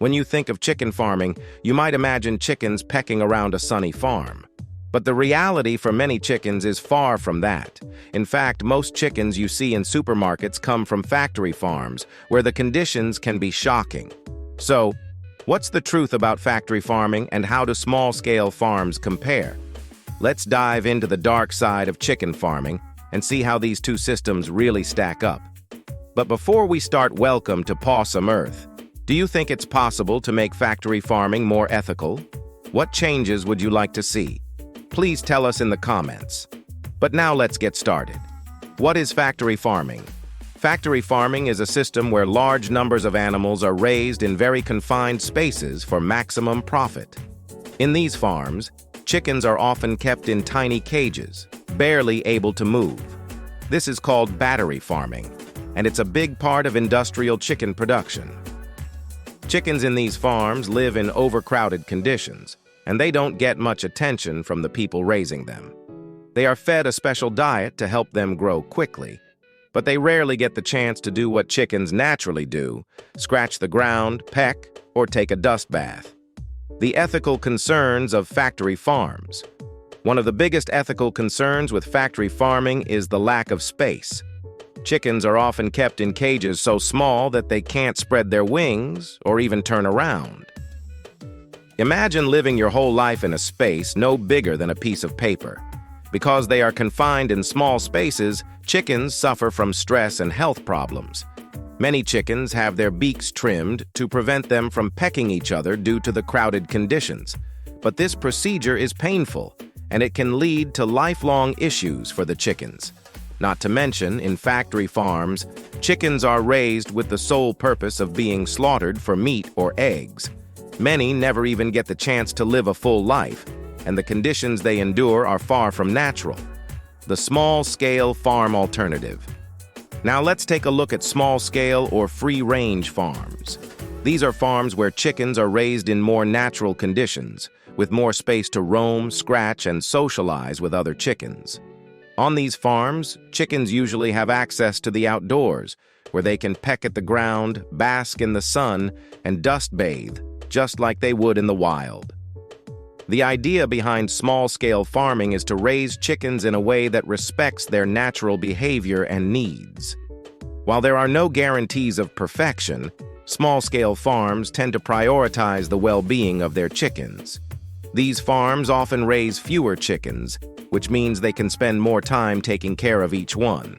When you think of chicken farming, you might imagine chickens pecking around a sunny farm. But the reality for many chickens is far from that. In fact, most chickens you see in supermarkets come from factory farms, where the conditions can be shocking. So, what's the truth about factory farming and how do small-scale farms compare? Let's dive into the dark side of chicken farming and see how these two systems really stack up. But before we start, welcome to Pawsome Earth. Do you think it's possible to make factory farming more ethical? What changes would you like to see? Please tell us in the comments. But now let's get started. What is factory farming? Factory farming is a system where large numbers of animals are raised in very confined spaces for maximum profit. In these farms, chickens are often kept in tiny cages, barely able to move. This is called battery farming, and it's a big part of industrial chicken production. Chickens in these farms live in overcrowded conditions, and they don't get much attention from the people raising them. They are fed a special diet to help them grow quickly, but they rarely get the chance to do what chickens naturally do: scratch the ground, peck, or take a dust bath. The ethical concerns of factory farms. One of the biggest ethical concerns with factory farming is the lack of space. Chickens are often kept in cages so small that they can't spread their wings or even turn around. Imagine living your whole life in a space no bigger than a piece of paper. Because they are confined in small spaces, chickens suffer from stress and health problems. Many chickens have their beaks trimmed to prevent them from pecking each other due to the crowded conditions. But this procedure is painful, and it can lead to lifelong issues for the chickens. Not to mention, in factory farms, chickens are raised with the sole purpose of being slaughtered for meat or eggs. Many never even get the chance to live a full life, and the conditions they endure are far from natural. The small-scale farm alternative. Now let's take a look at small-scale or free-range farms. These are farms where chickens are raised in more natural conditions, with more space to roam, scratch, and socialize with other chickens. On these farms, chickens usually have access to the outdoors, where they can peck at the ground, bask in the sun, and dust bathe, just like they would in the wild. The idea behind small-scale farming is to raise chickens in a way that respects their natural behavior and needs. While there are no guarantees of perfection, small-scale farms tend to prioritize the well-being of their chickens. These farms often raise fewer chickens, which means they can spend more time taking care of each one.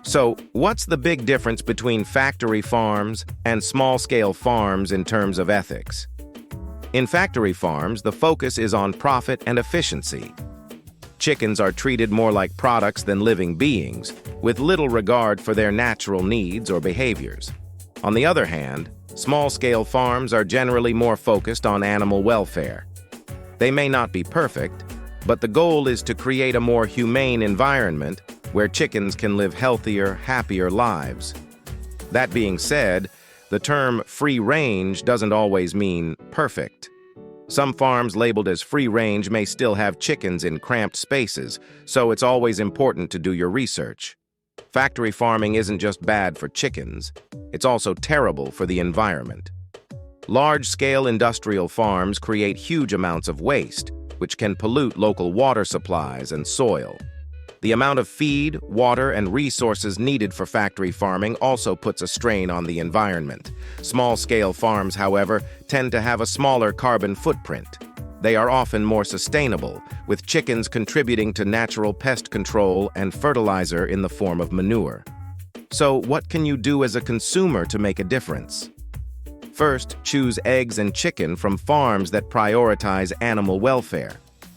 So, what's the big difference between factory farms and small-scale farms in terms of ethics? In factory farms, the focus is on profit and efficiency. Chickens are treated more like products than living beings, with little regard for their natural needs or behaviors. On the other hand, small-scale farms are generally more focused on animal welfare. They may not be perfect, but the goal is to create a more humane environment where chickens can live healthier, happier lives. That being said, the term free range doesn't always mean perfect. Some farms labeled as free range may still have chickens in cramped spaces, so it's always important to do your research. Factory farming isn't just bad for chickens, it's also terrible for the environment. Large-scale industrial farms create huge amounts of waste, which can pollute local water supplies and soil. The amount of feed, water, and resources needed for factory farming also puts a strain on the environment. Small-scale farms, however, tend to have a smaller carbon footprint. They are often more sustainable, with chickens contributing to natural pest control and fertilizer in the form of manure. So, what can you do as a consumer to make a difference? First, choose eggs and chicken from farms that prioritize animal welfare.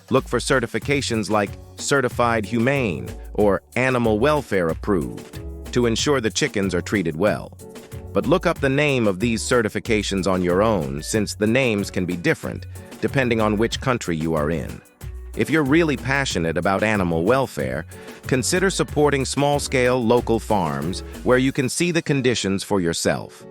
Look for certifications like Certified Humane or Animal Welfare Approved to ensure the chickens are treated well. But look up the name of these certifications on your own, since the names can be different depending on which country you are in. If you're really passionate about animal welfare, consider supporting small-scale local farms where you can see the conditions for yourself.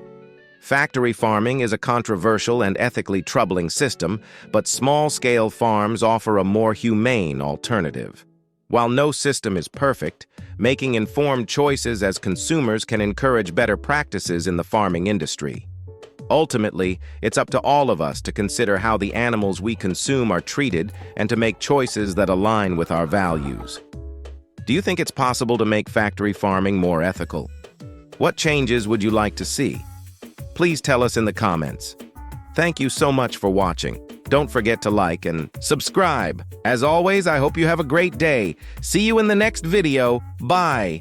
Factory farming is a controversial and ethically troubling system, but small-scale farms offer a more humane alternative. While no system is perfect, making informed choices as consumers can encourage better practices in the farming industry. Ultimately, it's up to all of us to consider how the animals we consume are treated and to make choices that align with our values. Do you think it's possible to make factory farming more ethical? What changes would you like to see? Please tell us in the comments. Thank you so much for watching. Don't forget to like and subscribe. As always, I hope you have a great day. See you in the next video. Bye.